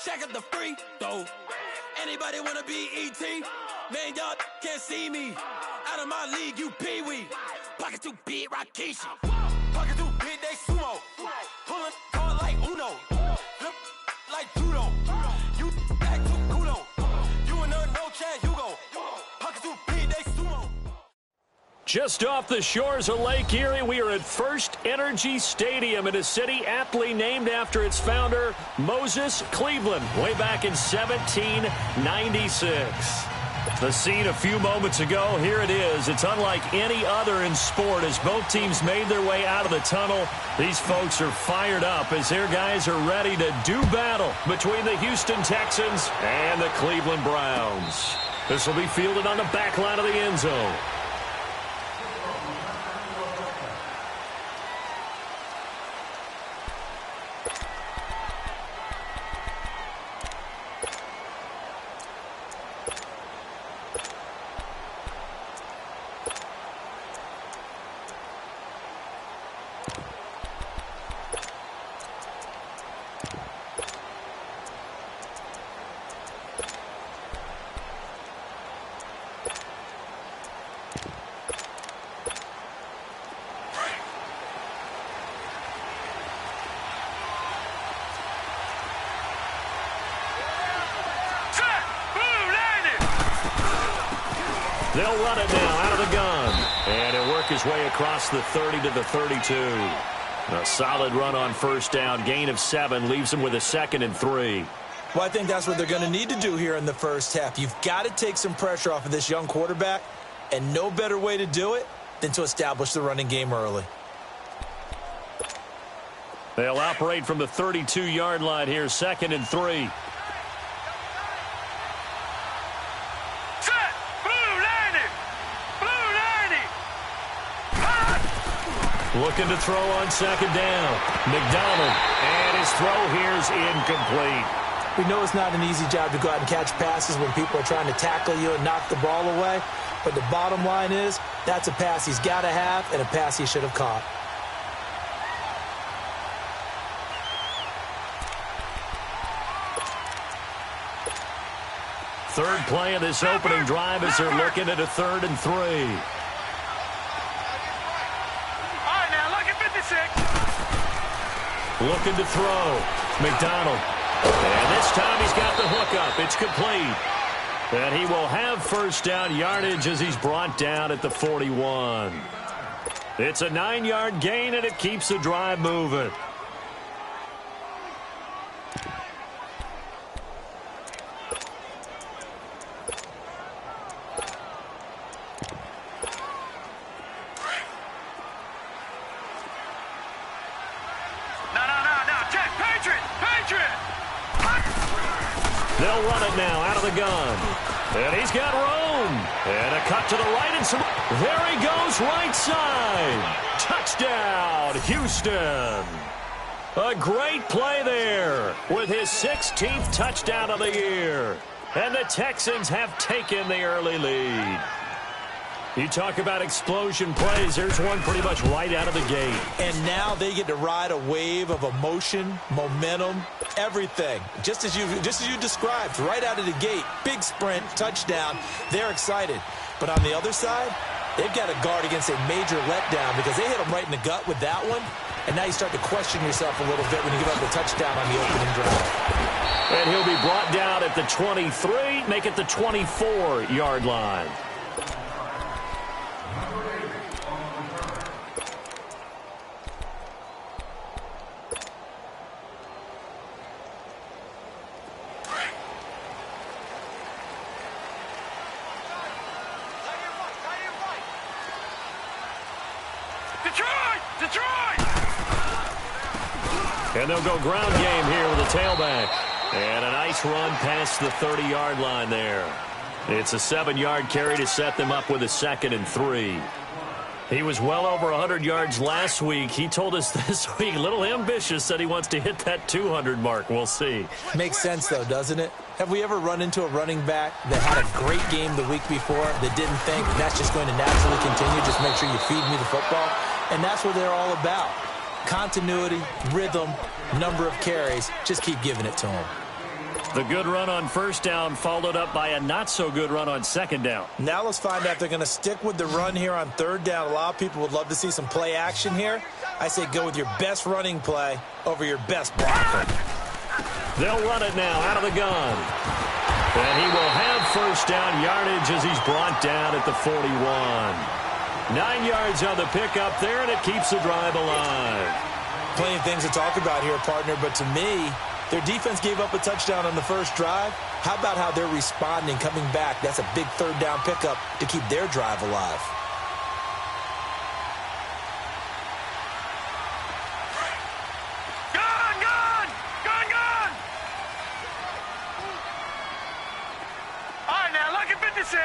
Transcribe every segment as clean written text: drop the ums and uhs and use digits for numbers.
Shack up the free throw. Anybody wanna be ET? Man, y'all can't see me. Out of my league, you pee-wee. Pocket too big, Rakishi. Pocket too big, they sumo. Pulling card like Uno. Flip like judo. You act too kudo. You and her, no chance, you go. Pocket too big, they sumo. Just off the shores of Lake Erie, we are at First Energy Stadium in a city aptly named after its founder, Moses Cleveland, way back in 1796. The scene a few moments ago, here it is. It's unlike any other in sport as both teams made their way out of the tunnel. These folks are fired up as their guys are ready to do battle between the Houston Texans and the Cleveland Browns. This will be fielded on the back line of the end zone. They'll run it now out of the gun. And he'll work his way across the 30 to the 32. A solid run on first down. Gain of 7 leaves him with a 2nd and 3. Well, I think that's what they're going to need to do here in the first half. You've got to take some pressure off of this young quarterback, and no better way to do it than to establish the running game early. They'll operate from the 32-yard line here, 2nd and 3. Looking to throw on 2nd down. McDonald, and his throw here is incomplete. We know it's not an easy job to go out and catch passes when people are trying to tackle you and knock the ball away. But the bottom line is, that's a pass he's got to have and a pass he should have caught. Third play of this opening drive as they're looking at a 3rd and 3. Looking to throw. McDonald. And this time he's got the hook up. It's complete. And he will have first down yardage as he's brought down at the 41. It's a 9-yard gain, and it keeps the drive moving. They'll run it now out of the gun. And he's got room. And a cut to the right. And some. There he goes, right side. Touchdown, Houston. A great play there with his 16th touchdown of the year. And the Texans have taken the early lead. You talk about explosion plays. There's one pretty much right out of the gate. And now they get to ride a wave of emotion, momentum, everything. Just as you described, right out of the gate, big sprint, touchdown. They're excited. But on the other side, they've got to guard against a major letdown because they hit them right in the gut with that one. And now you start to question yourself a little bit when you give up the touchdown on the opening drive. And he'll be brought down at the 23, make it the 24-yard line. And they'll go ground game here with a tailback. And a nice run past the 30-yard line there. It's a 7-yard carry to set them up with a 2nd and 3. He was well over 100 yards last week. He told us this week, a little ambitious, that he wants to hit that 200 mark. We'll see. Makes sense, though, doesn't it? Have we ever run into a running back that had a great game the week before that didn't think that's just going to naturally continue? Just make sure you feed me the football. And that's what they're all about. Continuity, rhythm, number of carries. Just keep giving it to them. The good run on first down followed up by a not-so-good run on second down. Now let's find out if they're going to stick with the run here on third down. A lot of people would love to see some play action here. I say go with your best running play over your best blocker. They'll run it now out of the gun. And he will have first down yardage as he's brought down at the 41. 9 yards on the pickup there, and it keeps the drive alive. Plenty of things to talk about here, partner, but to me, their defense gave up a touchdown on the first drive. How about how they're responding, coming back? That's a big third down pickup to keep their drive alive. Gun! All right, now, lucky 56.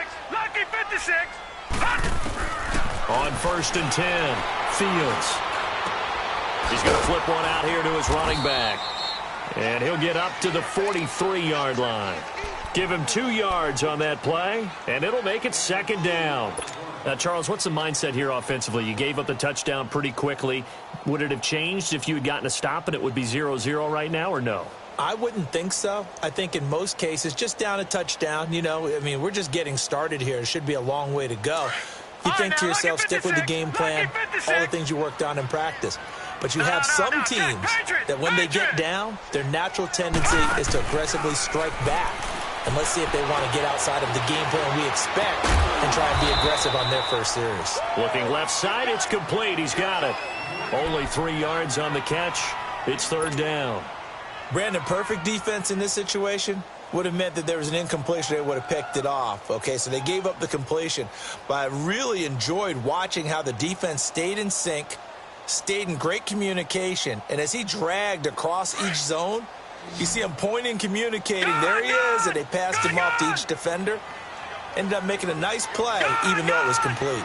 On first and 10, Fields. He's going to flip one out here to his running back. And he'll get up to the 43-yard line. Give him 2 yards on that play, and it'll make it second down. Now, Charles, what's the mindset here offensively? You gave up the touchdown pretty quickly. Would it have changed if you had gotten a stop and it would be 0-0 right now, or no? I wouldn't think so. I think in most cases, just down a touchdown, we're just getting started here. It should be a long way to go. You think to yourself, stick with the game plan, all the things you worked on in practice. But you have some teams that when they get down, their natural tendency is to aggressively strike back. And let's see if they want to get outside of the game plan we expect and try and be aggressive on their first series. Looking left side, it's complete. He's got it. Only 3 yards on the catch. It's third down. Brandon, perfect defense in this situation would have meant that there was an incompletion. They would have picked it off. Okay, so they gave up the completion. But I really enjoyed watching how the defense stayed in sync, stayed in great communication, and as he dragged across each zone, you see him pointing, communicating. There he is, and they passed him off to each defender. Ended up making a nice play, even though it was complete.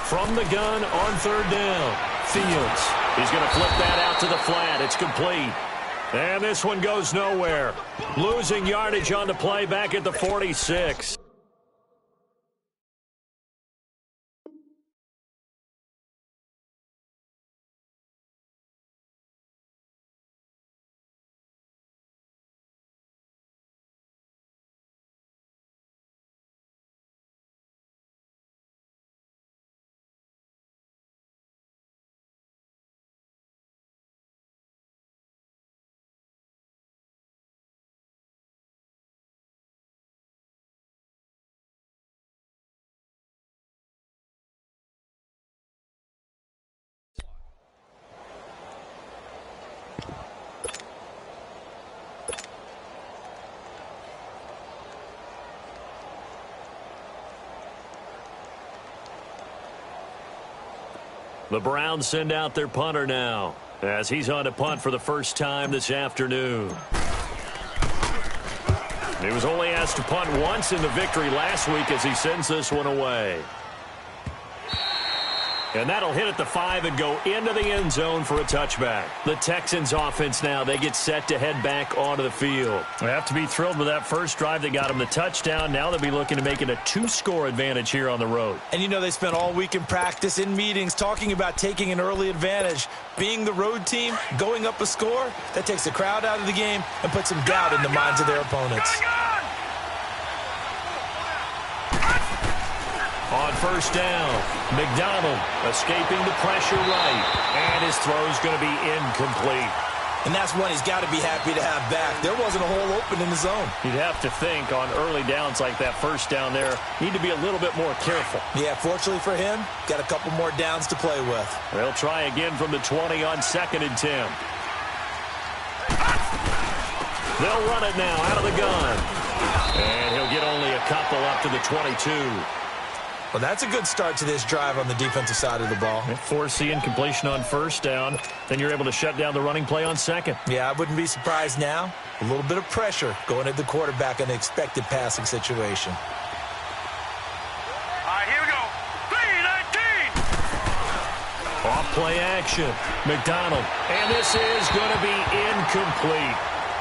From the gun on third down, Fields. He's going to flip that out to the flat. It's complete. And this one goes nowhere. Losing yardage on the play back at the 46. The Browns send out their punter now as he's on to punt for the first time this afternoon. He was only asked to punt once in the victory last week as he sends this one away. And that'll hit at the 5 and go into the end zone for a touchback. The Texans offense now, they get set to head back onto the field. They have to be thrilled with that first drive that got them the touchdown. Now they'll be looking to make it a 2-score advantage here on the road. And they spent all week in practice, in meetings, talking about taking an early advantage. Being the road team, going up a score, that takes the crowd out of the game and puts some doubt in the minds of their opponents. On first down, McDonald escaping the pressure right, and his throw's going to be incomplete. And that's one he's got to be happy to have back. There wasn't a hole open in the zone. You'd have to think on early downs like that first down there, need to be a little bit more careful. Yeah, fortunately for him, got a couple more downs to play with. They'll try again from the 20 on second and 10. They'll run it now out of the gun. And he'll get only a couple up to the 22. Well, that's a good start to this drive on the defensive side of the ball. Force the incompletion on first down. Then you're able to shut down the running play on second. Yeah, I wouldn't be surprised now. A little bit of pressure going at the quarterback in the expected passing situation. All right, here we go. 3-19. Off play action. McDonald. And this is going to be incomplete.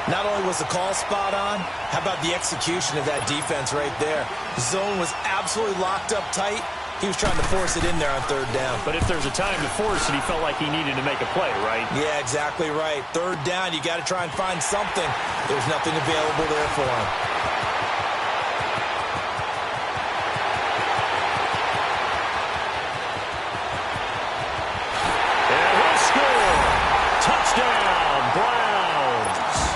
Not only was the call spot on, how about the execution of that defense right there? The zone was absolutely locked up tight, He was trying to force it in there on third down. But if there's a time to force it, he felt like he needed to make a play, right? Yeah, exactly right. Third down, you got to try and find something. There's nothing available there for him. And he'll score. Touchdown, Browns.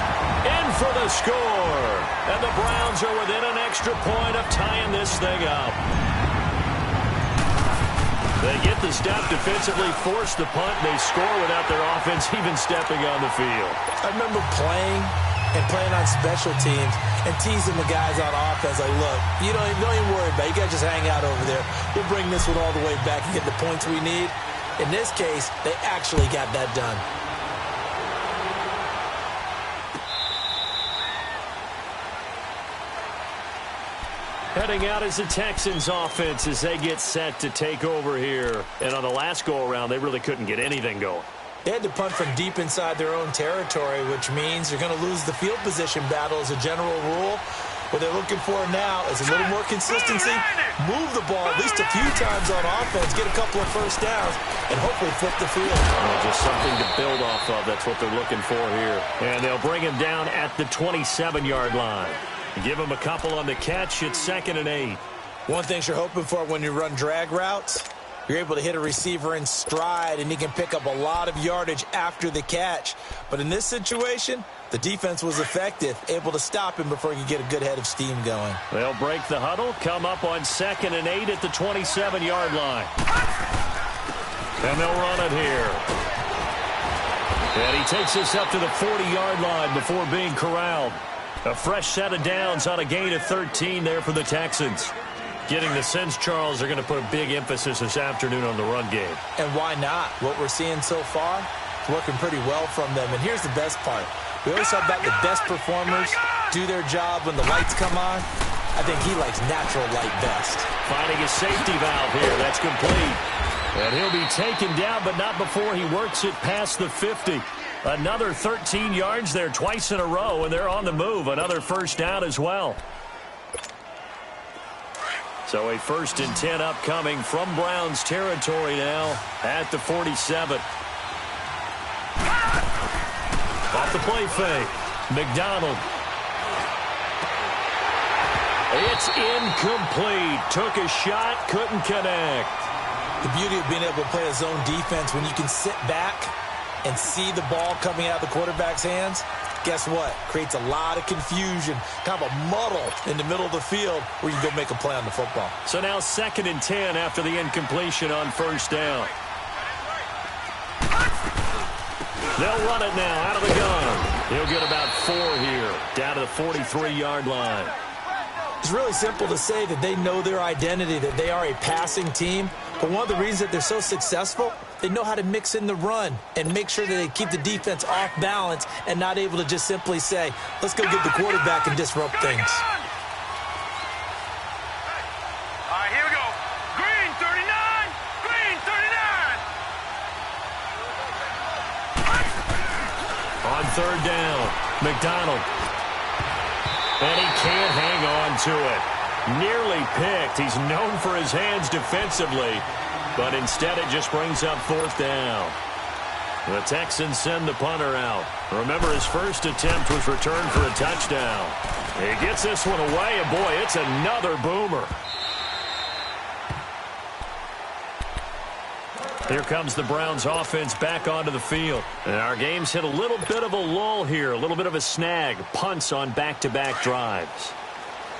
In for the score. And the Browns are within an extra point of tying this thing up. They get the stop defensively, force the punt, and they score without their offense even stepping on the field. I remember playing on special teams and teasing the guys on offense like, look, you don't even worry about it. You guys just hang out over there. We'll bring this one all the way back and get the points we need. In this case, they actually got that done. Heading out is the Texans offense as they get set to take over here. And on the last go-around, they really couldn't get anything going. They had to punt from deep inside their own territory, which means you're going to lose the field position battle as a general rule. What they're looking for now is a little more consistency, move the ball at least a few times on offense, get a couple of first downs, and hopefully flip the field. Just something to build off of. That's what they're looking for here. And they'll bring him down at the 27-yard line. Give him a couple on the catch. It's 2nd and 8. One thing you're hoping for when you run drag routes, you're able to hit a receiver in stride, and he can pick up a lot of yardage after the catch. But in this situation, the defense was effective, able to stop him before he could get a good head of steam going. They'll break the huddle, come up on 2nd and 8 at the 27-yard line. And they'll run it here. And he takes us up to the 40-yard line before being corralled. A fresh set of downs on a gain of 13 there for the Texans. Getting the sense, Charles, they're going to put a big emphasis this afternoon on the run game. And why not? What we're seeing so far is working pretty well from them. And here's the best part. We always talk about the best performers do their job when the lights come on. I think he likes natural light best. Finding a safety valve here. That's complete. And he'll be taken down, but not before he works it past the 50. Another 13 yards there twice in a row, and they're on the move. Another first down as well. So a 1st and 10 upcoming from Browns territory now at the 47. Off the play fake. McDonald. It's incomplete. Took a shot, couldn't connect. The beauty of being able to play a zone defense when you can sit back and see the ball coming out of the quarterback's hands, guess what? Creates a lot of confusion, kind of a muddle in the middle of the field where you go make a play on the football. So now 2nd and 10 after the incompletion on first down. They'll run it now out of the gun. He'll get about 4 here, down to the 43-yard line. It's really simple to say that they know their identity, that they are a passing team. But one of the reasons that they're so successful, they know how to mix in the run and make sure that they keep the defense off balance and not able to just simply say, let's go get the quarterback and disrupt things. All right, here we go. Green 39. Green 39. On third down, McDonald. And he can't hang on to it. Nearly picked. He's known for his hands defensively, but instead it just brings up 4th down. The Texans send the punter out. Remember, his first attempt was returned for a touchdown. He gets this one away, and boy, it's another boomer. Here comes the Browns offense back onto the field. And our game's hit a little bit of a lull here, a little bit of a snag. Punts on back-to-back drives.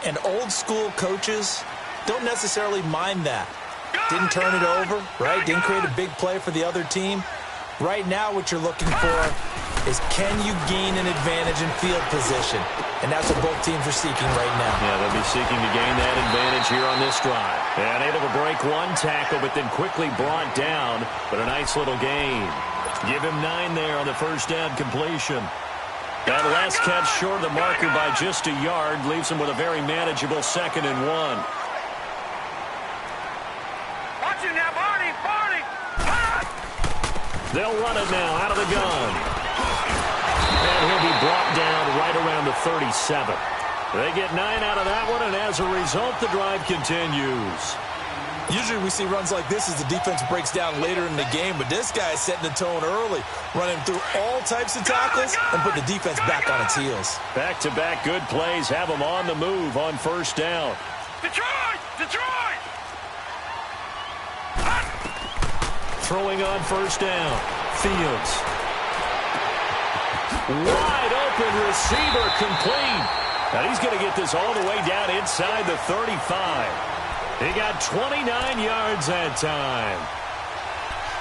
And old-school coaches don't necessarily mind that. Didn't turn it over, right? Didn't create a big play for the other team. Right now what you're looking for is can you gain an advantage in field position? And that's what both teams are seeking right now. Yeah, they'll be seeking to gain that advantage here on this drive. And able to break one tackle, but then quickly brought down. But a nice little gain. Give him 9 there on the first down completion. That last catch short of the marker by just a yard leaves him with a very manageable 2nd and 1. Watch it now, Barney. Barney. They'll run it now out of the gun. And he'll be brought down right around the 37. They get 9 out of that one, and as a result, the drive continues. Usually we see runs like this as the defense breaks down later in the game, but this guy is setting the tone early, running through all types of tackles and put the defense back on its heels. Back-to-back good plays have them on the move on first down. Detroit! Detroit! Throwing on first down. Fields. Wide open receiver complete. Now he's going to get this all the way down inside the 35. He got 29 yards that time.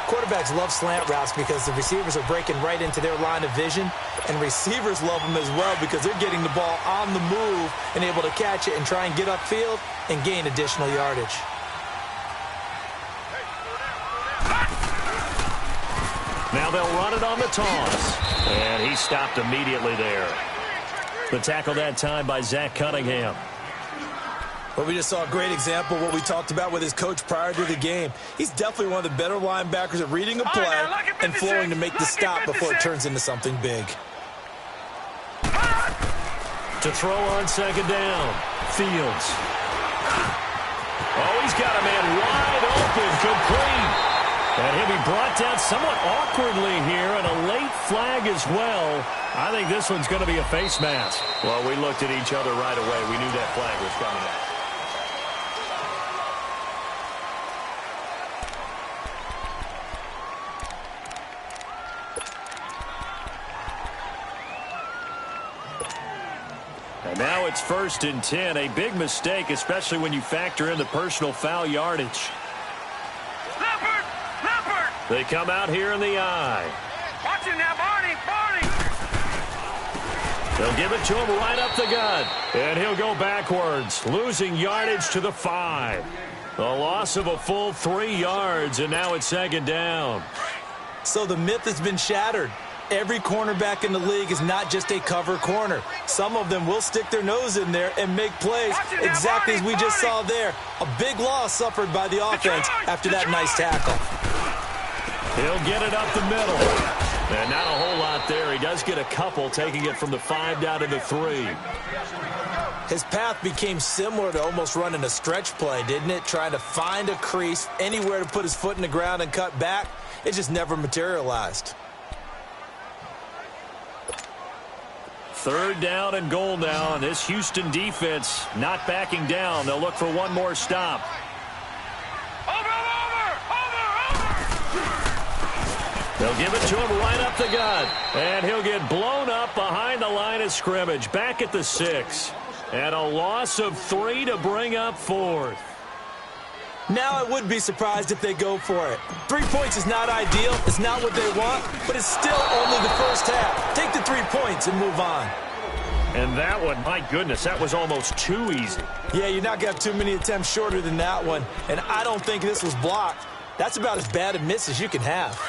Quarterbacks love slant routes because the receivers are breaking right into their line of vision, and receivers love them as well because they're getting the ball on the move and able to catch it and try and get upfield and gain additional yardage. Now they'll run it on the toss. And he stopped immediately there. The tackle that time by Zach Cunningham. Well, we just saw a great example of what we talked about with his coach prior to the game. He's definitely one of the better linebackers at reading a play and flowing to make the stop before it turns into something big. To throw on second down. Fields. Oh, he's got a man wide open, complete. And he'll be brought down somewhat awkwardly here, and a late flag as well. I think this one's going to be a face mask. Well, we looked at each other right away. We knew that flag was coming out. And now it's 1st and 10. A big mistake, especially when you factor in the personal foul yardage. They come out here in the eye. Watch it now, Barney! Barney! They'll give it to him right up the gut. And he'll go backwards, losing yardage to the 5. A loss of a full 3 yards, and now it's second down. So the myth has been shattered. Every cornerback in the league is not just a cover corner. Some of them will stick their nose in there and make plays exactly as we just saw there. A big loss suffered by the offense after that nice tackle. He'll get it up the middle. And not a whole lot there. He does get a couple, taking it from the 5 down to the 3. His path became similar to almost running a stretch play, didn't it? Trying to find a crease, anywhere to put his foot in the ground and cut back. It just never materialized. 3rd down and goal now, and this Houston defense not backing down. They'll look for one more stop. They'll give it to him right up the gut. And he'll get blown up behind the line of scrimmage. Back at the 6. And a loss of 3 to bring up 4th. Now I would be surprised if they go for it. 3 points is not ideal. It's not what they want, but it's still only the first half. Take the 3 points and move on. And that one, my goodness, that was almost too easy. Yeah, you're not going to have too many attempts shorter than that one. And I don't think this was blocked. That's about as bad a miss as you can have.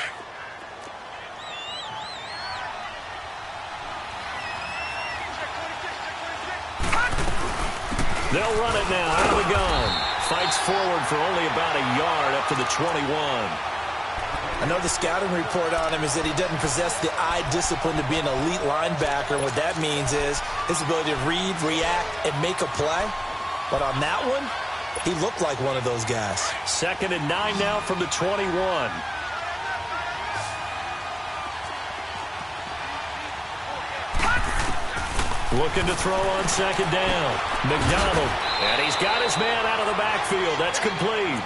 They'll run it now out of the gun. Fights forward for only about a yard up to the 21. I know the scouting report on him is that he doesn't possess the eye discipline to be an elite linebacker. And what that means is his ability to read, react, and make a play. But on that one, he looked like one of those guys. 2nd and 9 now from the 21. Looking to throw on second down. McDonald. And he's got his man out of the backfield. That's complete.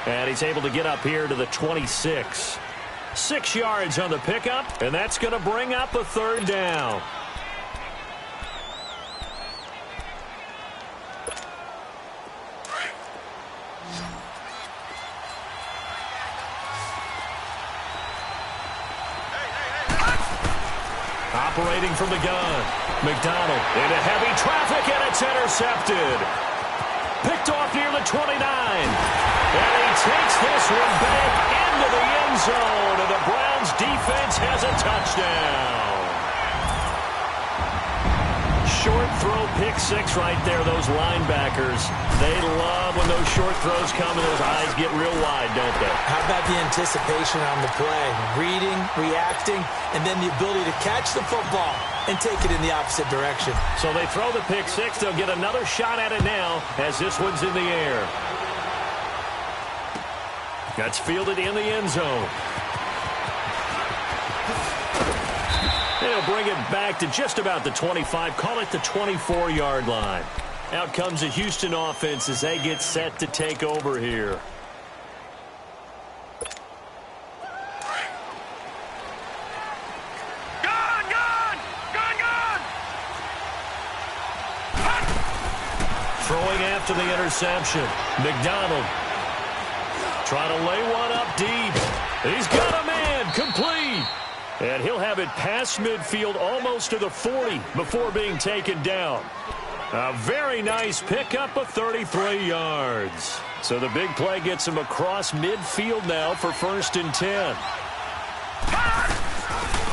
And he's able to get up here to the 26. 6 yards on the pickup, and that's going to bring up a 3rd down. Operating from the gun. McDonald into heavy traffic, and it's intercepted. Picked off near the 29. And he takes this one back into the end zone, and the Browns defense has a touchdown. Short throw, pick 6 right there, those linebackers. They love when those short throws come and those eyes get real wide, don't they? How about the anticipation on the play? Reading, reacting, and then the ability to catch the football and take it in the opposite direction. So they throw the pick 6. They'll get another shot at it now as this one's in the air. That's fielded in the end zone. They'll bring it back to just about the 25. Call it the 24-yard line. Out comes the Houston offense as they get set to take over here. Throwing after the interception. McDonald trying to lay one up deep. He's got a man. Complete. And he'll have it past midfield almost to the 40 before being taken down. A very nice pickup of 33 yards. So the big play gets him across midfield now for 1st and 10.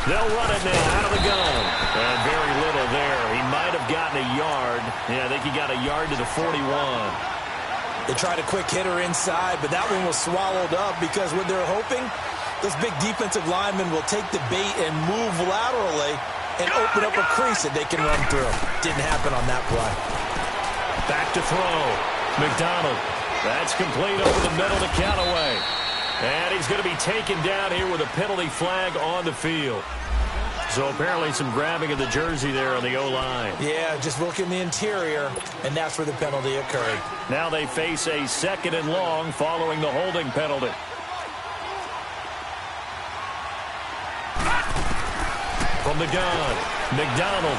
They'll run it now out of the gun. And very little there. He might have gotten a yard. Yeah, I think he got a yard to the 41. They tried a quick hitter inside, but that one was swallowed up because what they're hoping, those big defensive linemen will take the bait and move laterally and open up a crease that they can run through. Didn't happen on that play. Back to throw. McDonald. That's complete over the middle to Callaway. And he's going to be taken down here with a penalty flag on the field. So apparently some grabbing of the jersey there on the O-line. Yeah, just look in the interior, and that's where the penalty occurred. Now they face a 2nd and long following the holding penalty. From the gun, McDonald.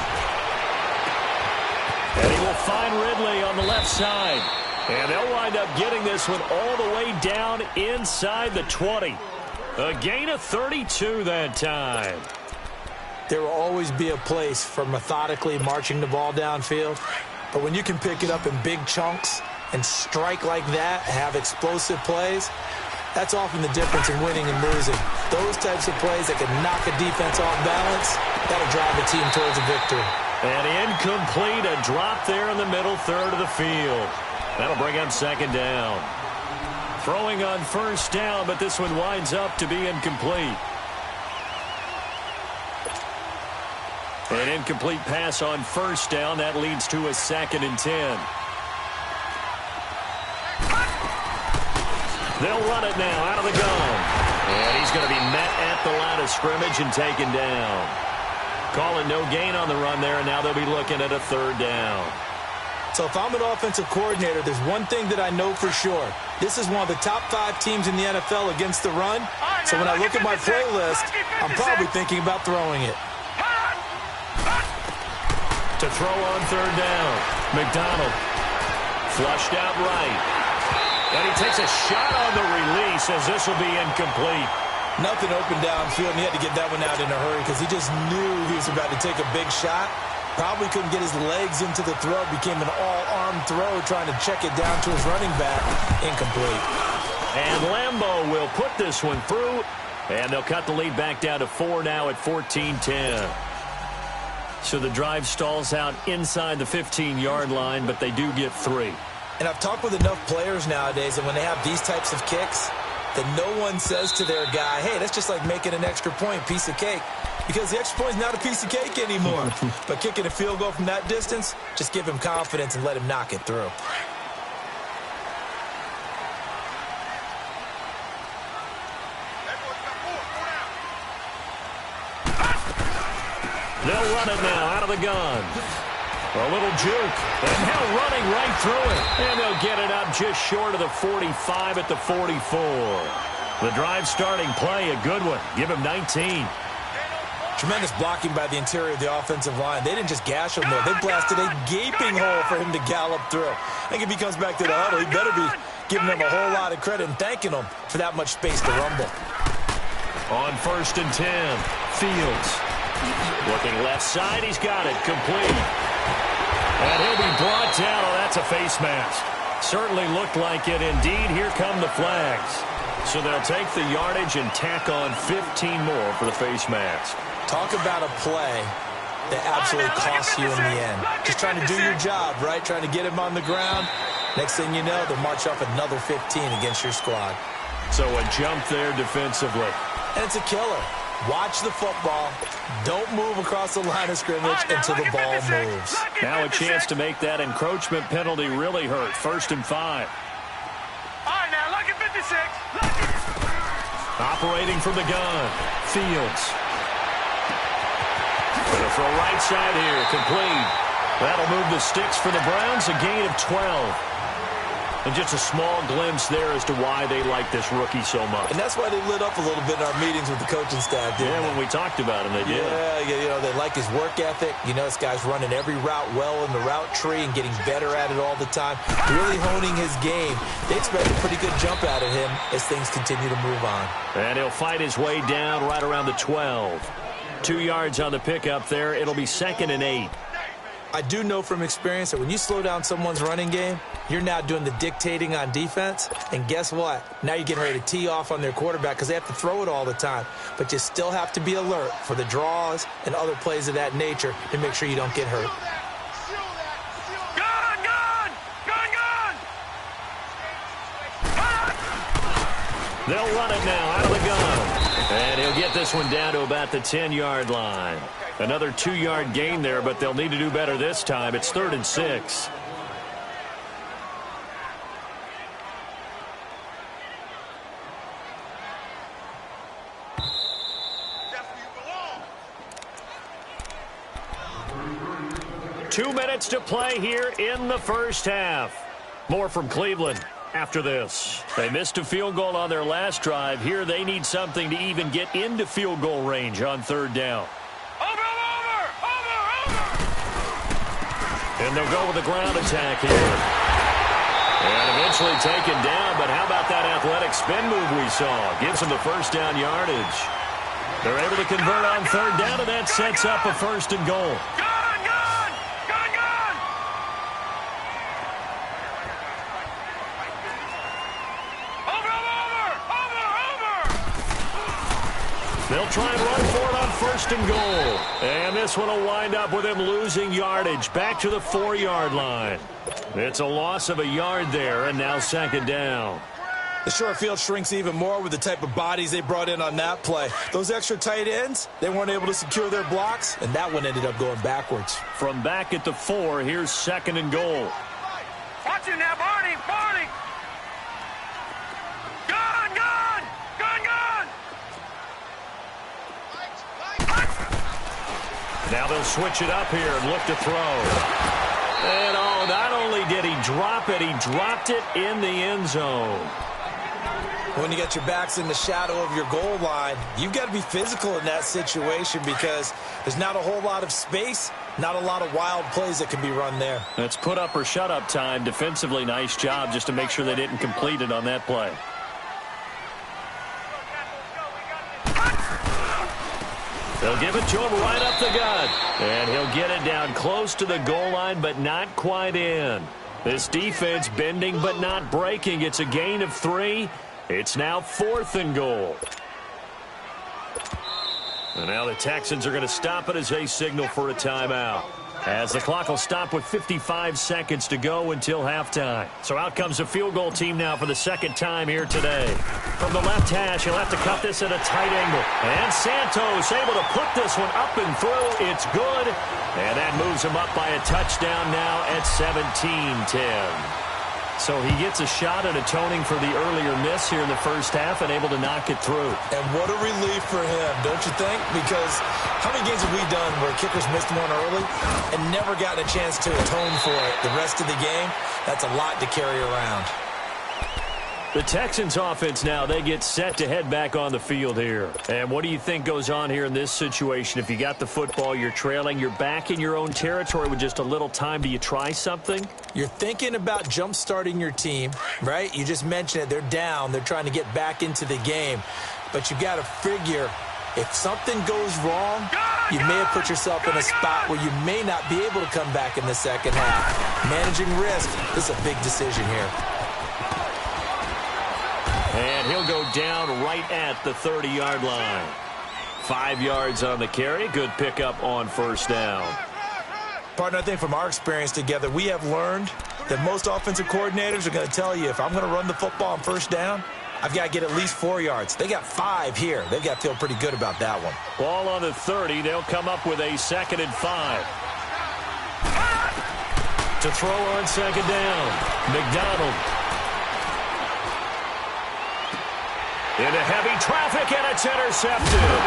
And he will find Ridley on the left side. And they'll wind up getting this one all the way down inside the 20. A gain of 32 that time. There will always be a place for methodically marching the ball downfield. But when you can pick it up in big chunks and strike like that, have explosive plays, that's often the difference in winning and losing. Those types of plays that can knock a defense off balance, that'll drive a team towards a victory. And incomplete, a drop there in the middle third of the field. That'll bring up 2nd down. Throwing on 1st down, but this one winds up to be incomplete. An incomplete pass on 1st down. That leads to a 2nd and 10. They'll run it now out of the gun. And he's going to be met at the line of scrimmage and taken down. Calling no gain on the run there, and now they'll be looking at a 3rd down. So if I'm an offensive coordinator, there's one thing that I know for sure. This is one of the top 5 teams in the NFL against the run. So when I look at my play list, I'm probably thinking about throwing it. To throw on 3rd down. McDonald flushed out right. And he takes a shot on the release as this will be incomplete. Nothing open downfield, and he had to get that one out in a hurry because he just knew he was about to take a big shot. Probably couldn't get his legs into the throw. Became an all-arm throw trying to check it down to his running back. Incomplete. And Lambeau will put this one through. And they'll cut the lead back down to 4 now at 14-10. So the drive stalls out inside the 15-yard line, but they do get 3. And I've talked with enough players nowadays, and when they have these types of kicks, that no one says to their guy, hey, that's just like making an extra point, piece of cake. Because the extra point is not a piece of cake anymore. But kicking a field goal from that distance, just give him confidence and let him knock it through. They'll run it now out of the gun. A little juke. And now running right through it. And they'll get it up just short of the 45 at the 44. The drive starting play, a good one. Give him 19. Tremendous blocking by the interior of the offensive line. They didn't just gash him there. They blasted a gaping hole for him to gallop through. I think if he comes back to the huddle, he better be giving them a whole lot of credit and thanking them for that much space to rumble. On 1st and 10, Fields. Looking left side, he's got it. Complete. And he'll be brought down. Oh, that's a face mask. Certainly looked like it. Indeed, here come the flags. So they'll take the yardage and tack on 15 more for the face mask. Talk about a play that absolutely costs you in the end. Just trying to do your job, right? Trying to get him on the ground. Next thing you know, they'll march off another 15 against your squad. So a jump there defensively. And it's a killer. Watch the football. Don't move across the line of scrimmage until the ball moves. Now a chance to make that encroachment penalty really hurt. 1st and 5. All right, now, look at 56. operating from the gun. Fields. Gonna throw right side here. Complete. That'll move the sticks for the Browns. A gain of 12. And just a small glimpse there as to why they like this rookie so much. And that's why they lit up a little bit in our meetings with the coaching staff, didn't they? When we talked about him, they did. Yeah, they like his work ethic. This guy's running every route well in the route tree and getting better at it all the time. Really honing his game. They expect a pretty good jump out of him as things continue to move on. And he'll fight his way down right around the 12. 2 yards on the pickup there. It'll be 2nd and 8. I do know from experience that when you slow down someone's running game, you're now doing the dictating on defense. And guess what? Now you're getting ready to tee off on their quarterback because they have to throw it all the time. But you still have to be alert for the draws and other plays of that nature to make sure you don't get hurt. They'll run it now out of the gun. And he'll get this one down to about the 10-yard line. Another 2-yard gain there, but they'll need to do better this time. It's 3rd and 6. Two minutes to play here in the first half. More from Cleveland after this. They missed a field goal on their last drive. Here they need something to even get into field goal range on 3rd down. And they'll go with a ground attack here. And eventually taken down, but how about that athletic spin move we saw? Gives them the first down yardage. They're able to convert on 3rd down, and that sets up a 1st and goal. They'll try and run for it on 1st and goal. And this one will wind up with him losing yardage back to the 4-yard line. It's a loss of a yard there, and now 2nd down. The short field shrinks even more with the type of bodies they brought in on that play. Those extra tight ends, they weren't able to secure their blocks, and that one ended up going backwards. From back at the 4, here's 2nd and goal. Watch it now, Barney! Now they'll switch it up here and look to throw. And not only did he drop it, he dropped it in the end zone. When you got your backs in the shadow of your goal line, you've got to be physical in that situation because there's not a whole lot of space, not a lot of wild plays that can be run there. That's put up or shut up time. Defensively, nice job just to make sure they didn't complete it on that play. They'll give it to him right up the gut. And he'll get it down close to the goal line, but not quite in. This defense bending but not breaking. It's a gain of 3. It's now 4th and goal. And now the Texans are going to stop it as they signal for a timeout. As the clock will stop with 55 seconds to go until halftime. So out comes the field goal team now for the 2nd time here today. From the left hash, he'll have to cut this at a tight angle. And Santos able to put this one up and through. It's good. And that moves him up by a touchdown now at 17-10. So he gets a shot at atoning for the earlier miss here in the first half and able to knock it through. And what a relief for him, don't you think? Because how many games have we done where kickers missed one early and never gotten a chance to atone for it the rest of the game? That's a lot to carry around. The Texans offense now, they get set to head back on the field here. And what do you think goes on here in this situation? If you got the football, you're trailing, you're back in your own territory with just a little time. Do you try something? You're thinking about jump-starting your team, right? You just mentioned it. They're down. They're trying to get back into the game. But you got to figure if something goes wrong, you may have put yourself in a spot where you may not be able to come back in the second half. Managing risk, this is a big decision here. And he'll go down right at the 30-yard line. 5 yards on the carry. Good pickup on 1st down. Partner, I think from our experience together, we have learned that most offensive coordinators are going to tell you if I'm going to run the football on 1st down, I've got to get at least 4 yards. They got 5 here. They've got to feel pretty good about that one. Ball on the 30. They'll come up with a 2nd and 5. To throw on 2nd down. McDonald. Into heavy traffic, and it's intercepted.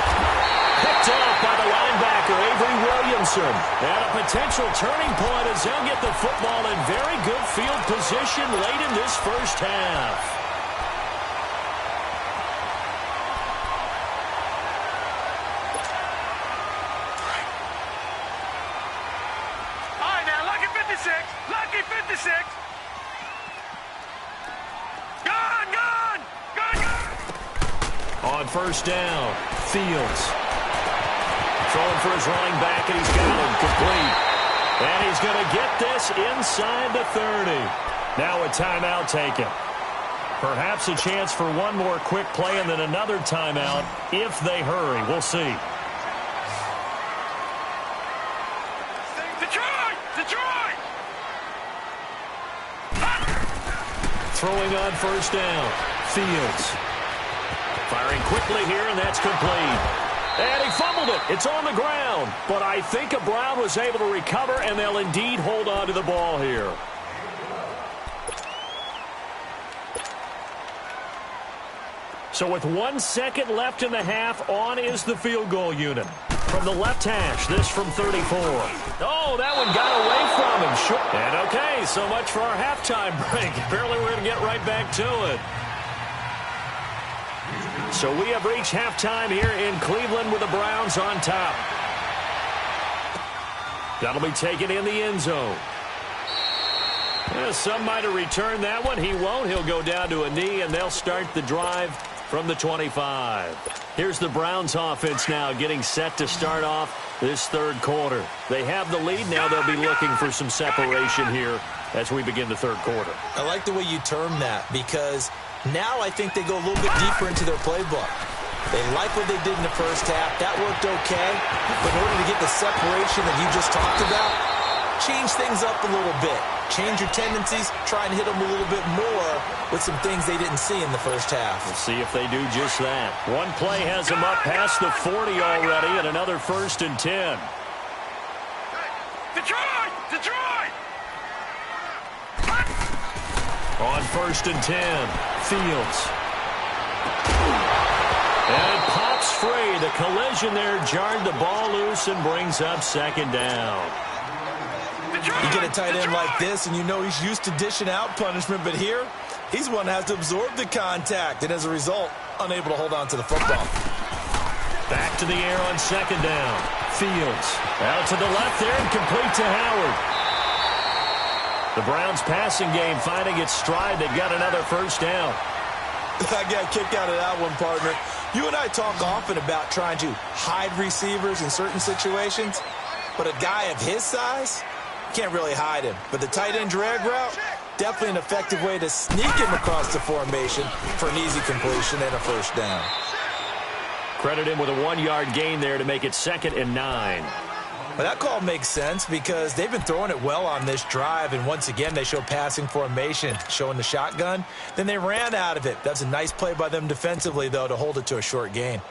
Picked off by the linebacker, Avery Williamson. And a potential turning point as they'll get the football in very good field position late in this first half. Lucky 56! Gone! On first down, Fields. Throwing for his running back, and he's got him complete. And he's going to get this inside the 30. Now a timeout taken. Perhaps a chance for one more quick play and then another timeout if they hurry. We'll see. Detroit! Throwing on first down, Fields. Firing quickly here, and that's complete. And he fumbled it. It's on the ground. But I think Brown was able to recover, and they'll indeed hold on to the ball here. So with 1 second left in the half, on is the field goal unit. From the left hash, this from 34. Oh, that one got away from him. And okay, so much for our halftime break. Apparently we're going to get right back to it. So we have reached halftime here in Cleveland with the Browns on top. That'll be taken in the end zone. Some might have returned that one. He won't. He'll go down to a knee, and they'll start the drive from the 25. Here's the Browns offense now getting set to start off this third quarter. They have the lead. Now they'll be looking for some separation here as we begin the third quarter. I like the way you term that because now I think they go a little bit deeper into their playbook. They like what they did in the first half. That worked okay. But in order to get the separation that you just talked about, change things up a little bit. Change your tendencies. Try and hit them a little bit more with some things they didn't see in the first half. We'll see if they do just that. One play has them up past the 40 already, and another 1st and 10. Detroit! On 1st and 10, Fields. And pops free. The collision there jarred the ball loose and brings up 2nd down. You get a tight end like this, and you know he's used to dishing out punishment, but here, he's one that has to absorb the contact, and as a result, unable to hold on to the football. Back to the air on 2nd down. Fields out to the left there and complete to Howard. The Browns passing game finding its stride. They've got another 1st down. I got a kick out of that one, partner. You and I talk often about trying to hide receivers in certain situations, but a guy of his size can't really hide him. But the tight end drag route, definitely an effective way to sneak him across the formation for an easy completion and a 1st down. Credit him with a 1-yard gain there to make it 2nd and 9. Well, that call makes sense because they've been throwing it well on this drive, and once again they show passing formation, showing the shotgun. Then they ran out of it. That's a nice play by them defensively, though, to hold it to a short gain.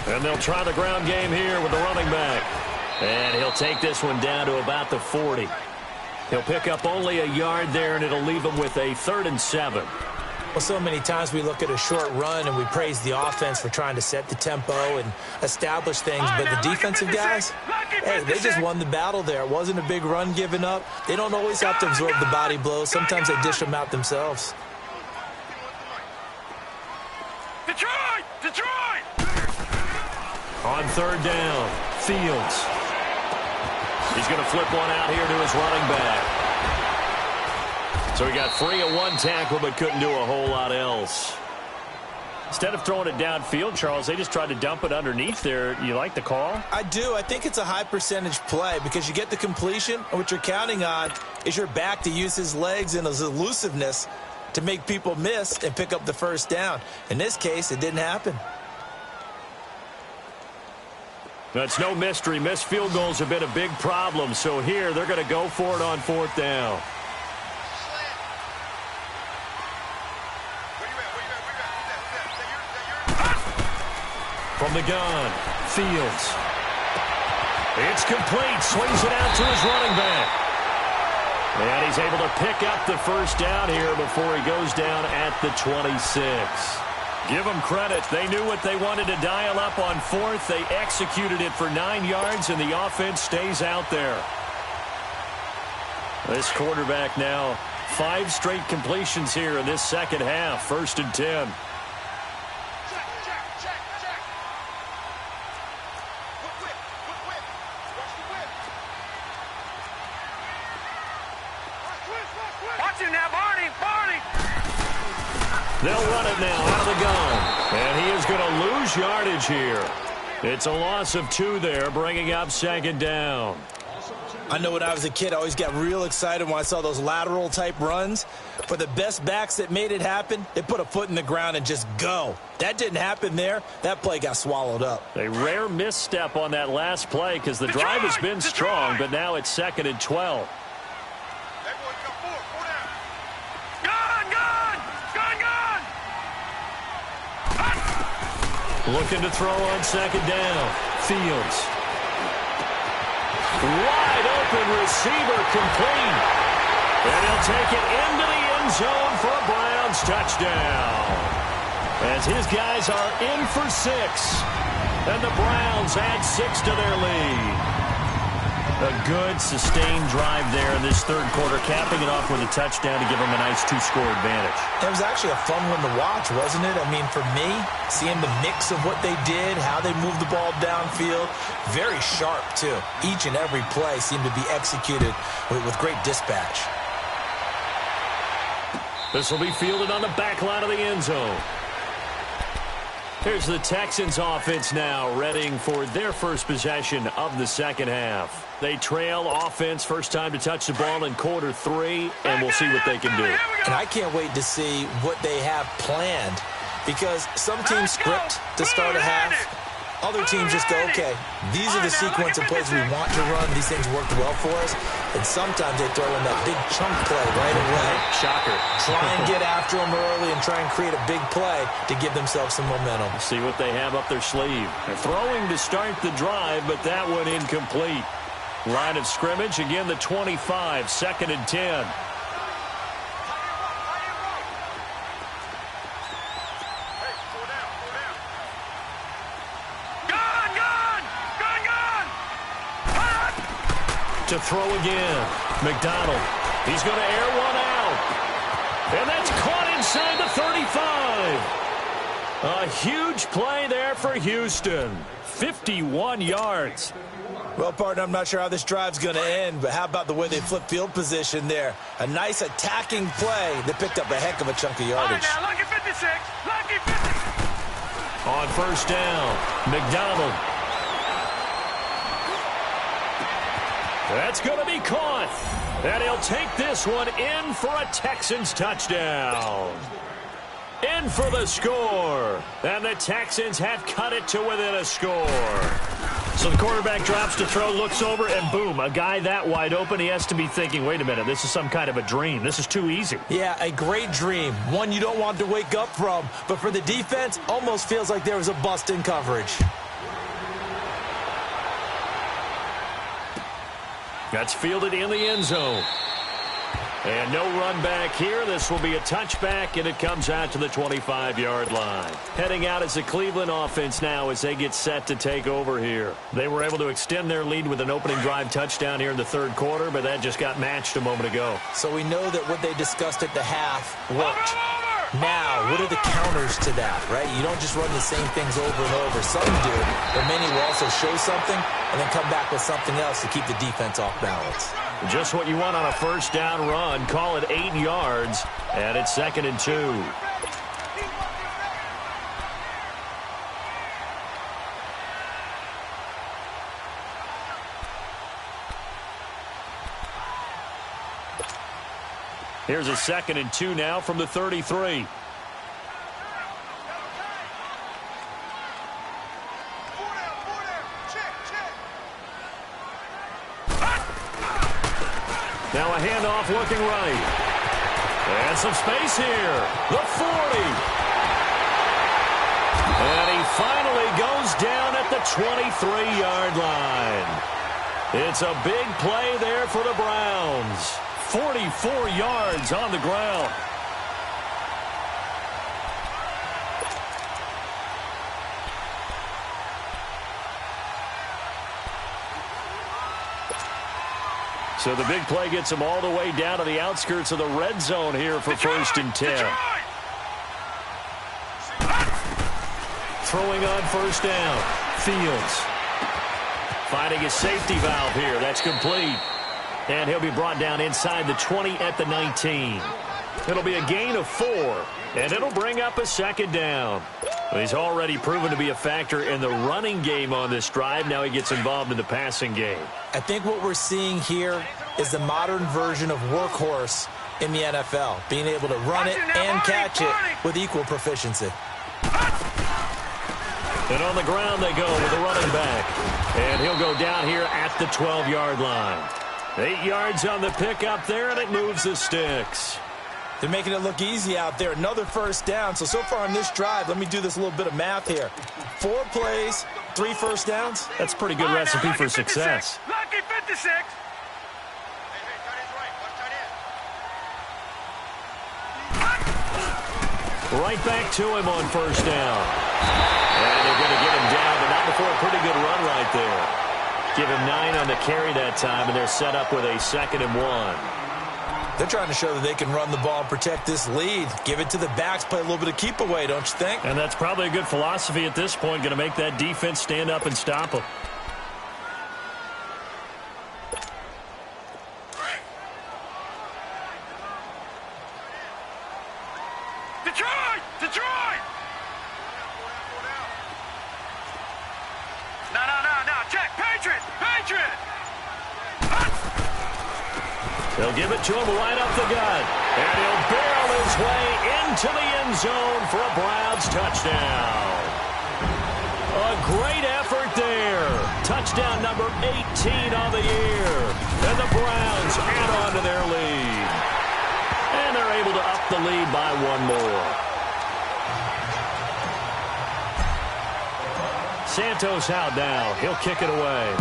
And they'll try the ground game here with the running back. And he'll take this one down to about the 40. He'll pick up only a yard there, and it'll leave him with a 3rd and 7. Well, so many times we look at a short run and we praise the offense for trying to set the tempo and establish things. But the defensive guys, hey, they just won the battle there. It wasn't a big run given up. They don't always have to absorb the body blows. Sometimes they dish them out themselves. Detroit! On 3rd down, Fields. He's going to flip one out here to his running back. So he got free of 1 tackle but couldn't do a whole lot else. Instead of throwing it downfield, Charles, they just tried to dump it underneath there. You like the call? I do. I think it's a high percentage play because you get the completion, and what you're counting on is your back to use his legs and his elusiveness to make people miss and pick up the 1st down. In this case, it didn't happen. That's no mystery. Missed field goals have been a big problem. So here, they're going to go for it on 4th down. from the gun. Fields. It's complete. Swings it out to his running back. And he's able to pick up the first down here before he goes down at the 26. Give them credit. They knew what they wanted to dial up on fourth. They executed it for 9 yards, and the offense stays out there. This quarterback now 5 straight completions here in this second half. 1st and 10. Watch him now, Barney. They'll run it now out of the gun. And he is going to lose yardage here. It's a loss of 2 there, bringing up 2nd down. I know when I was a kid, I always got real excited when I saw those lateral-type runs. For the best backs that made it happen, they put a foot in the ground and just go. That didn't happen there. That play got swallowed up. A rare misstep on that last play because the drive has been strong, but now it's 2nd and 12. Looking to throw on 2nd down. Fields. Wide open receiver complete. And he'll take it into the end zone for a Browns touchdown. As his guys are in for 6. And the Browns add 6 to their lead. A good, sustained drive there in this third quarter, capping it off with a touchdown to give them a nice 2-score advantage. It was actually a fun one to watch, wasn't it? I mean, for me, seeing the mix of what they did, how they moved the ball downfield, very sharp, too. Each and every play seemed to be executed with great dispatch. This will be fielded on the back line of the end zone. Here's the Texans offense now, readying for their first possession of the second half. They trail offense, first time to touch the ball in quarter 3, and we'll see what they can do. And I can't wait to see what they have planned, because some teams script to start a half. Other teams just go, okay, these are the sequence of plays we want to run. These things worked well for us. And sometimes they throw in that big chunk play right away. Shocker. Try and get after them early and try and create a big play to give themselves some momentum. See what they have up their sleeve. They're throwing to start the drive, but that one incomplete. Line of scrimmage, again the 25, 2nd and 10. To throw again. McDonald. He's going to air one out. And that's caught inside the 35. A huge play there for Houston. 51 yards. Well, partner, I'm not sure how this drive's going to end, but how about the way they flip field position there? A nice attacking play that picked up a heck of a chunk of yardage. All right now, lucky 56. Lucky 56. On first down, McDonald. That's going to be caught. And he'll take this one in for a Texans touchdown. In for the score. And the Texans have cut it to within a score. So the quarterback drops to throw, looks over, and boom, a guy that wide open, he has to be thinking, wait a minute, this is some kind of a dream. This is too easy. Yeah, a great dream. One you don't want to wake up from. But for the defense, almost feels like there was a bust in coverage. That's fielded in the end zone. And no run back here. This will be a touchback, and it comes out to the 25-yard line. Heading out is the Cleveland offense now as they get set to take over here. They were able to extend their lead with an opening drive touchdown here in the third quarter, but that just got matched a moment ago. So we know that what they discussed at the half worked. Now, what are the counters to that, right? You don't just run the same things over and over. Some do, but many will also show something and then come back with something else to keep the defense off balance. Just what you want on a first down run. Call it 8 yards, and it's 2nd and 2. Here's a 2nd and 2 now from the 33. Now a handoff looking right. And some space here. The 40. And he finally goes down at the 23-yard line. It's a big play there for the Browns. 44 yards on the ground. So the big play gets him all the way down to the outskirts of the red zone here for 1st and 10. Throwing on 1st down. Fields finding his safety valve here. That's complete. And he'll be brought down inside the 20 at the 19. It'll be a gain of 4, and it'll bring up a 2nd down. He's already proven to be a factor in the running game on this drive. Now he gets involved in the passing game. I think what we're seeing here is the modern version of workhorse in the NFL, being able to run it and catch it with equal proficiency. And on the ground they go with the running back. And he'll go down here at the 12-yard line. 8 yards on the pickup there, and it moves the sticks. They're making it look easy out there. Another 1st down. So far on this drive, let me do this little bit of math here. 4 plays, 3 1st downs. That's a pretty good recipe for success. Lucky 56. Right back to him on 1st down. And they're going to get him down, but not before a pretty good run right there. Give him 9 on the carry that time, and they're set up with a 2nd and 1. They're trying to show that they can run the ball and protect this lead. Give it to the backs, play a little bit of keep away, don't you think? And that's probably a good philosophy at this point, going to make that defense stand up and stop them. Detroit! Detroit! No. Check. Patriot! Patriot! They'll give it to him right up the gut. And he'll barrel his way into the end zone for a Browns touchdown. A great effort there. Touchdown number 18 on the year. And the Browns add on to their lead. And they're able to up the lead by 1 more. Santos out now. He'll kick it away.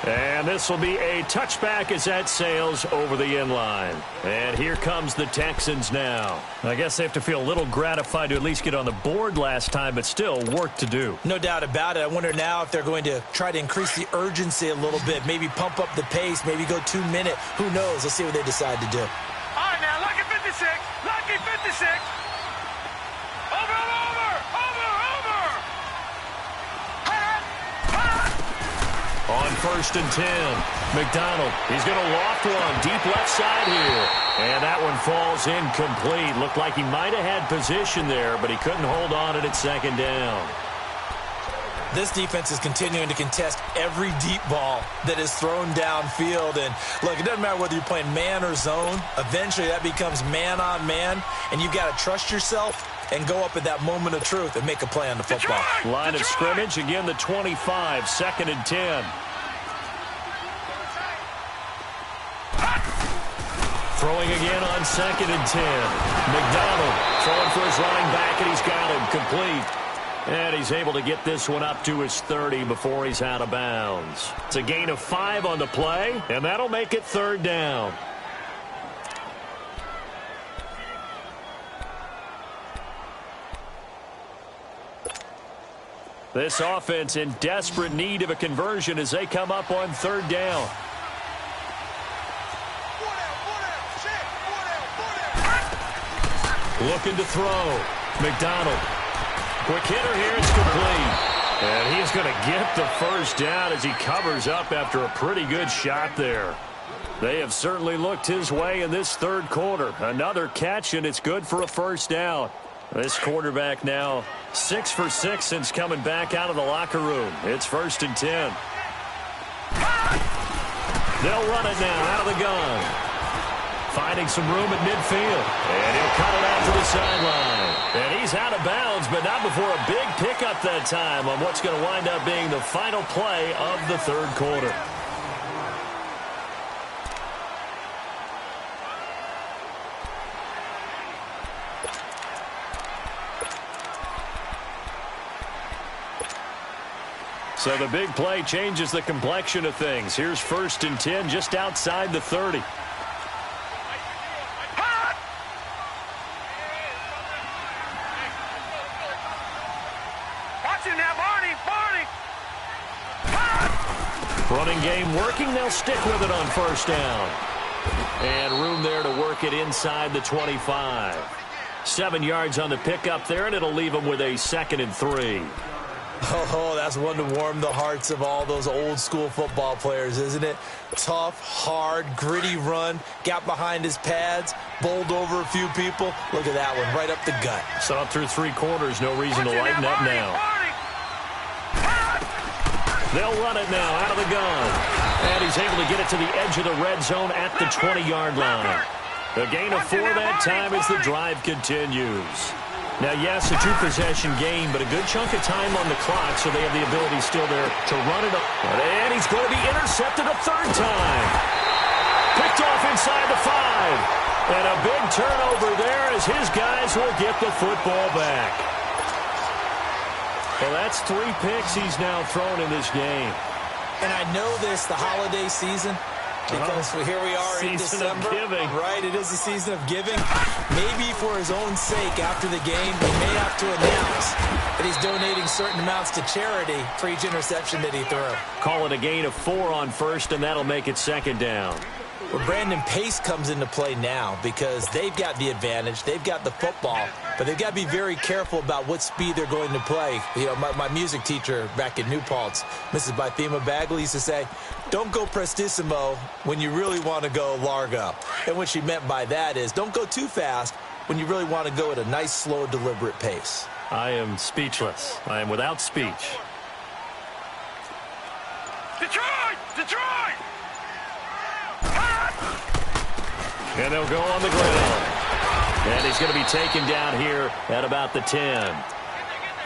And this will be a touchback as that sails over the end line. And here comes the Texans now. I guess they have to feel a little gratified to at least get on the board last time, but still work to do. No doubt about it. I wonder now if they're going to try to increase the urgency a little bit, maybe pump up the pace, maybe go 2-minute. Who knows? Let's see what they decide to do. All right, now, lucky 56. Lucky 56. Over. On 1st and 10, McDonald, he's going to loft one deep left side here. And that one falls incomplete. Looked like he might have had position there, but he couldn't hold on it at 2nd down. This defense is continuing to contest every deep ball that is thrown downfield. And, look, it doesn't matter whether you're playing man or zone. Eventually, that becomes man-on-man, and you've got to trust yourself and go up at that moment of truth and make a play on the football. Line of scrimmage, again the 25, 2nd and 10. Throwing again on 2nd and 10. McDonald throwing for his running back, and he's got him complete. And he's able to get this one up to his 30 before he's out of bounds. It's a gain of 5 on the play, and that'll make it 3rd down. This offense in desperate need of a conversion as they come up on 3rd down. Looking to throw. McDonald. Quick hitter here. It's complete. And he's going to get the 1st down as he covers up after a pretty good shot there. They have certainly looked his way in this 3rd quarter. Another catch, and it's good for a 1st down. This quarterback now 6 for 6 since coming back out of the locker room. It's 1st and 10. They'll run it now out of the gun. Finding some room at midfield. And he'll cut it out to the sideline. And he's out of bounds, but not before a big pickup that time on what's going to wind up being the final play of the 3rd quarter. So the big play changes the complexion of things. Here's 1st and 10 just outside the 30. Watch him now, Barney! Running game working. They'll stick with it on 1st down. And room there to work it inside the 25. 7 yards on the pickup there, and it'll leave them with a 2nd and 3. Oh, that's one to warm the hearts of all those old-school football players, isn't it? Tough, hard, gritty run, got behind his pads, bowled over a few people. Look at that one, right up the gut. Saw it through 3 quarters, no reason to lighten up now. They'll run it now out of the gun. And he's able to get it to the edge of the red zone at the 20-yard line. A gain of 4 that time as the drive continues. Now, yes, a 2-possession game, but a good chunk of time on the clock, so they have the ability still there to run it up. And he's going to be intercepted a 3rd time. Picked off inside the 5. And a big turnover there as his guys will get the football back. Well, that's 3 picks he's now thrown in this game. And I know this, the holiday season, because here we are in December. Season of giving. Right, it is the season of giving. Maybe for his own sake after the game, he may have to announce that he's donating certain amounts to charity for each interception that he threw. Call it a gain of 4 on 1st, and that'll make it 2nd down. Well, Brandon, pace comes into play now because they've got the advantage. They've got the football, but they've got to be very careful about what speed they're going to play. You know, my music teacher back in New Paltz, Mrs. Bythema Bagley, used to say, don't go prestissimo when you really want to go largo. And what she meant by that is don't go too fast when you really want to go at a nice, slow, deliberate pace. I am speechless. I am without speech. Detroit! Detroit! And they'll go on the ground. And he's going to be taken down here at about the 10.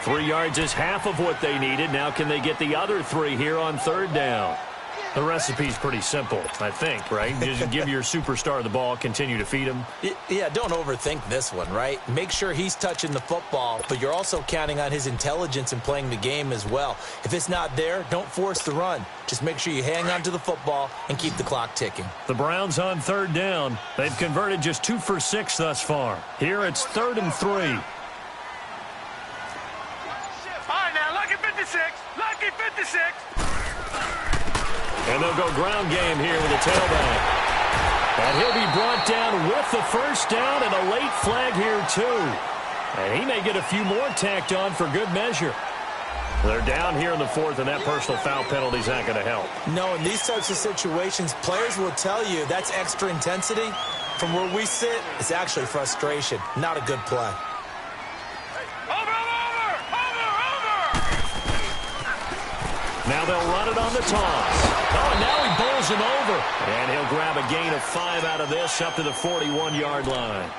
3 yards is half of what they needed. Now can they get the other 3 here on 3rd down? The recipe's pretty simple, I think, right? Just give your superstar the ball, continue to feed him. Yeah, don't overthink this one, right? Make sure he's touching the football, but you're also counting on his intelligence in playing the game as well. If it's not there, don't force the run. Just make sure you hang on to the football and keep the clock ticking. The Browns on 3rd down. They've converted just 2 for 6 thus far. Here it's 3rd and 3. All right, now, lucky 56. Lucky 56. And they'll go ground game here with a tailback. And he'll be brought down with the 1st down and a late flag here, too. And he may get a few more tacked on for good measure. They're down here in the 4th, and that personal foul penalty is not going to help. No, in these types of situations, players will tell you that's extra intensity. From where we sit, it's actually frustration, not a good play. Now they'll run it on the toss. Oh, and now he bowls him over. And he'll grab a gain of 5 out of this up to the 41-yard line.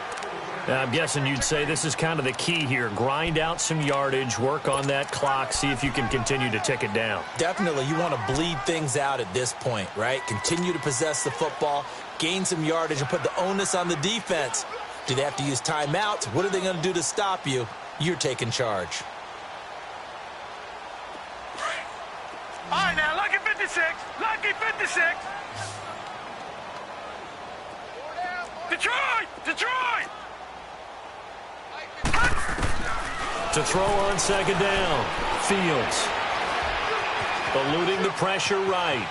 Now, I'm guessing you'd say this is kind of the key here. Grind out some yardage, work on that clock, see if you can continue to tick it down. Definitely, you want to bleed things out at this point, right? Continue to possess the football, gain some yardage, and put the onus on the defense. Do they have to use timeouts? What are they going to do to stop you? You're taking charge. All right, now, lucky 56. Lucky 56. Detroit! Detroit! To throw on 2nd down. Fields. Eluding the pressure right.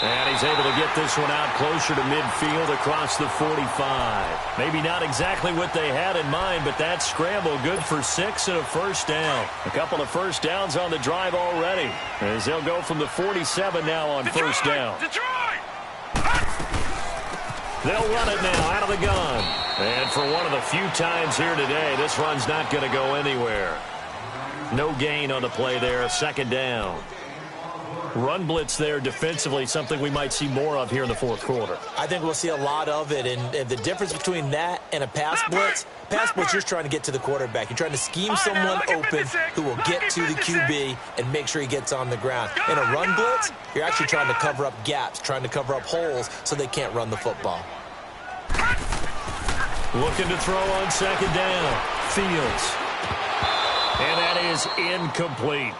And he's able to get this one out closer to midfield across the 45. Maybe not exactly what they had in mind, but that scramble good for 6 and a 1st down. A couple of 1st downs on the drive already, as they'll go from the 47 now on Detroit! 1st down. Detroit! They'll run it now out of the gun. And for one of the few times here today, this run's not going to go anywhere. No gain on the play there, 2nd down. Run blitz there defensively, something we might see more of here in the 4th quarter. I think we'll see a lot of it, and the difference between that and a pass blitz, you're trying to get to the quarterback. You're trying to scheme someone open who will get to the QB and make sure he gets on the ground. In a run blitz, you're actually trying to cover up gaps, trying to cover up holes so they can't run the football. Looking to throw on 2nd down. Fields. And that is incomplete.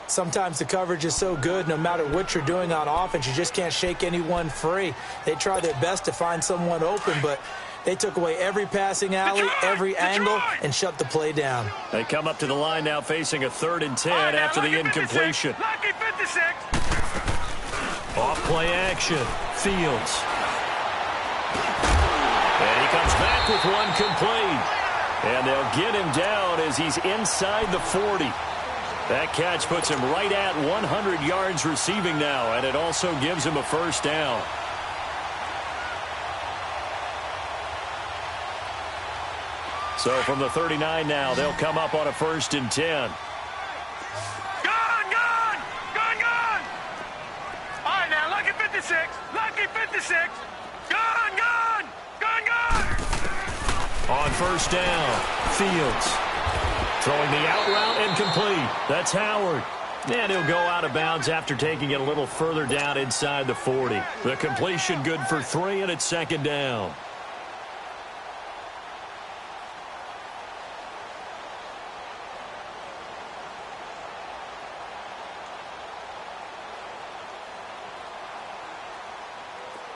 Sometimes the coverage is so good, no matter what you're doing on offense, you just can't shake anyone free. They try their best to find someone open, but they took away every passing alley, every angle, and shut the play down. They come up to the line now facing a 3rd and 10 after the incompletion. Lucky 56. Off play action. Fields. And he comes back with one complete. And they'll get him down as he's inside the 40. That catch puts him right at 100 yards receiving now, and it also gives him a first down. So from the 39 now, they'll come up on a 1st and 10. Gone! All right, now, lucky 56. Lucky 56. Gone! On 1st down, Fields. Throwing the out route and complete. That's Howard. And he'll go out of bounds after taking it a little further down inside the 40. The completion good for 3, and it's 2nd down.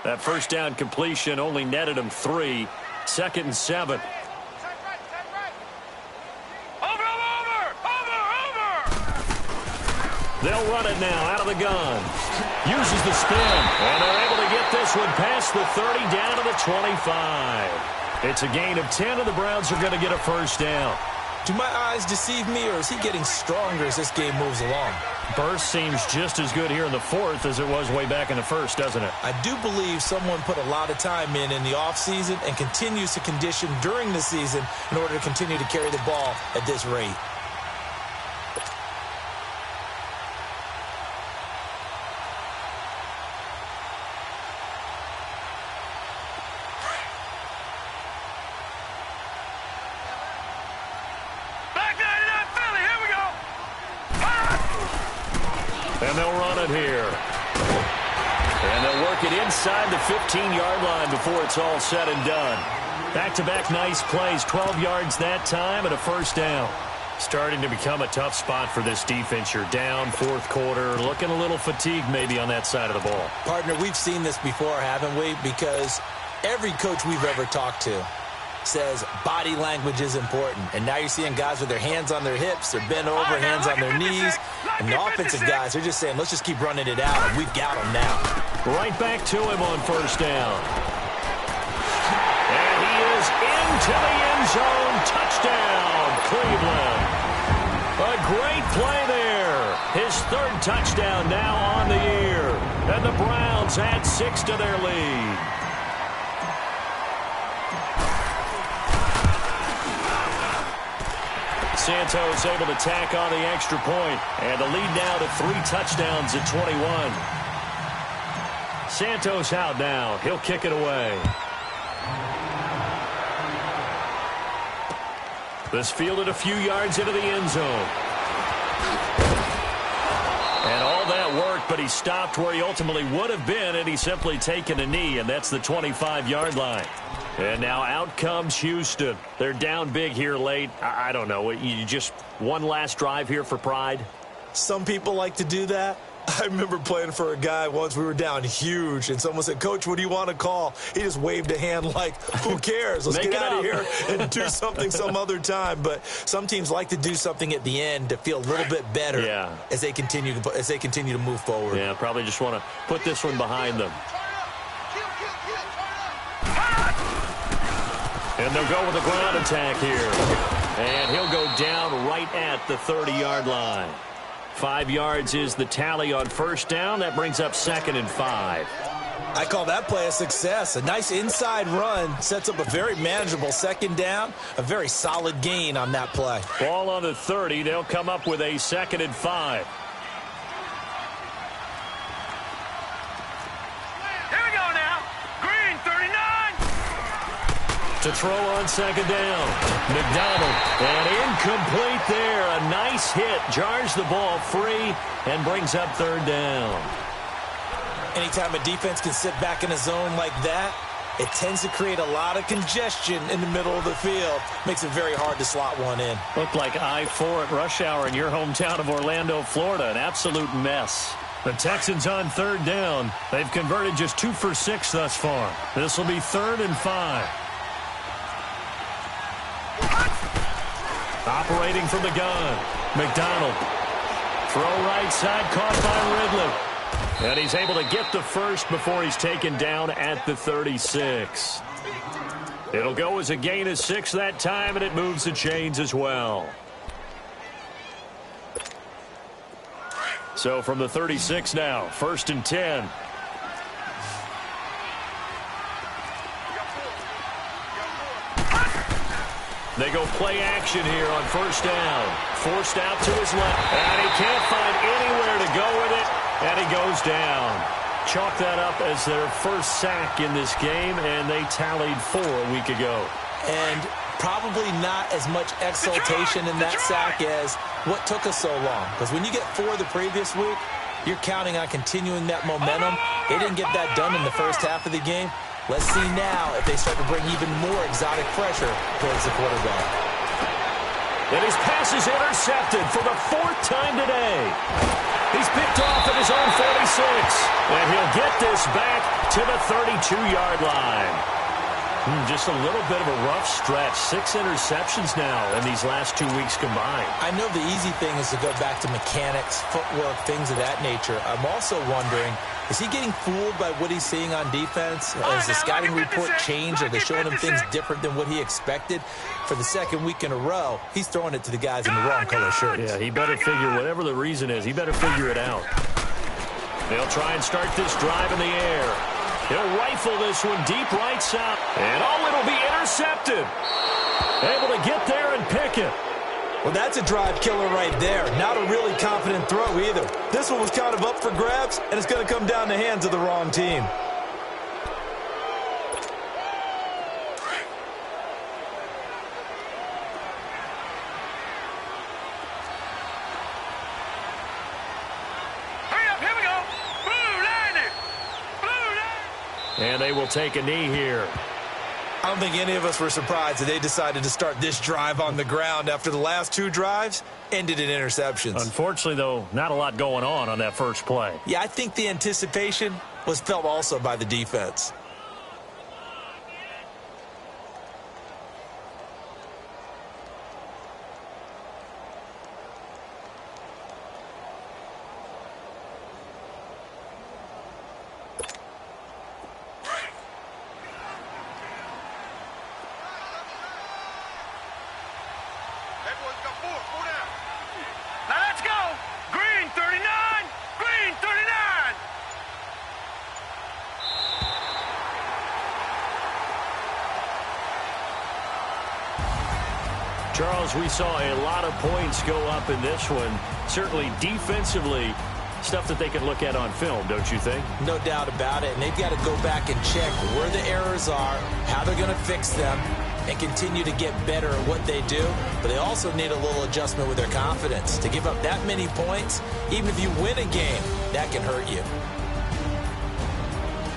That 1st down completion only netted him 3. 2nd and 7. They'll run it now out of the gun. Uses the spin. And they're able to get this one past the 30 down to the 25. It's a gain of 10, and the Browns are going to get a first down. Do my eyes deceive me, or is he getting stronger as this game moves along? Burst seems just as good here in the 4th as it was way back in the 1st, doesn't it? I do believe someone put a lot of time in the offseason and continues to condition during the season in order to continue to carry the ball at this rate. And they'll run it here. And they'll work it inside the 15-yard line before it's all said and done. Back-to-back nice plays, 12 yards that time, and a first down. Starting to become a tough spot for this defense. You're down 4th quarter, looking a little fatigued maybe on that side of the ball. Partner, we've seen this before, haven't we? Because every coach we've ever talked to says body language is important. And now you're seeing guys with their hands on their hips, they're bent over, hands on their knees. And the offensive guys are just saying, let's just keep running it out, and we've got them now. Right back to him on 1st down. And he is into the end zone. Touchdown, Cleveland. A great play there. His 3rd touchdown now on the year. And the Browns add 6 to their lead. Santos able to tack on the extra point, and the lead now to 3 touchdowns at 21. Santos out now. He'll kick it away. This fielded a few yards into the end zone. And all that worked, but he stopped where he ultimately would have been, and he's simply taken a knee, and that's the 25-yard line. And now out comes Houston. They're down big here late. I don't know. You just one last drive here for pride? Some people like to do that. I remember playing for a guy once. We were down huge, and someone said, "Coach, what do you want to call?" He just waved a hand like, who cares? Let's get out of here and do something some other time. But some teams like to do something at the end to feel a little bit better as they continue to move forward. Yeah, probably just want to put this one behind them. And they'll go with a ground attack here. And he'll go down right at the 30-yard line. 5 yards is the tally on 1st down. That brings up 2nd and 5. I call that play a success. A nice inside run sets up a very manageable 2nd down. A very solid gain on that play. Ball on the 30. They'll come up with a 2nd and 5. To throw on 2nd down. McDonald. And incomplete there. A nice hit. Jars the ball free and brings up 3rd down. Anytime a defense can sit back in a zone like that, It tends to create a lot of congestion in the middle of the field. Makes it very hard to slot one in. Looked like I-4 at rush hour in your hometown of Orlando, Florida. An absolute mess. The Texans on third down. They've converted just 2 for 6 thus far. This will be 3rd and 5. Operating from the gun, McDonald. Throw right side, caught by Ridley. And he's able to get the first before he's taken down at the 36. It'll go as a gain of 6 that time, and it moves the chains as well. So from the 36 now, 1st and 10. They go play action here on 1st down. Forced out to his left. And he can't find anywhere to go with it. And he goes down. Chalk that up as their first sack in this game, and they tallied 4 a week ago. And probably not as much exultation in that sack as what took us so long. Because when you get 4 the previous week, you're counting on continuing that momentum. They didn't get that done in the first half of the game. Let's see now if they start to bring even more exotic pressure towards the quarterback. And his pass is intercepted for the 4th time today. He's picked off at his own 46. And he'll get this back to the 32-yard line. Just a little bit of a rough stretch. 6 interceptions now in these last 2 weeks combined. I know the easy thing is to go back to mechanics, footwork, things of that nature. I'm also wondering, is he getting fooled by what he's seeing on defense? Has the scouting report changed? Are they showing him things different than what he expected? For the 2nd week in a row, he's throwing it to the guys in the wrong color shirts. Yeah, he better figure, whatever the reason is, he better figure it out. They'll try and start this drive in the air. He'll rifle this one deep right side. And it'll be intercepted. Able to get there and pick it. Well, that's a drive killer right there. Not a really confident throw either. This one was kind of up for grabs, and it's going to come down the hands of the wrong team. And they will take a knee here. I don't think any of us were surprised that they decided to start this drive on the ground after the last 2 drives ended in interceptions. Unfortunately, though, not a lot going on that first play. Yeah, I think the anticipation was felt also by the defense. Now let's go. Green 39. Green 39. Charles, we saw a lot of points go up in this one. Certainly defensively, stuff that they can look at on film, don't you think? No doubt about it. And they've got to go back and check where the errors are, how they're going to fix them, and continue to get better at what they do. But they also need a little adjustment with their confidence. To give up that many points, even if you win a game, that can hurt you.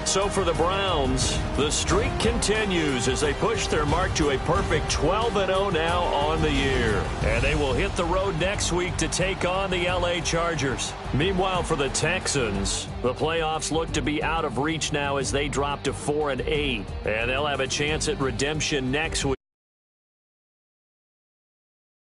So for the Browns, the streak continues as they push their mark to a perfect 12-0 now on the year. And they will hit the road next week to take on the LA Chargers. Meanwhile, for the Texans, the playoffs look to be out of reach now as they drop to 4-8. And they'll have a chance at redemption next week.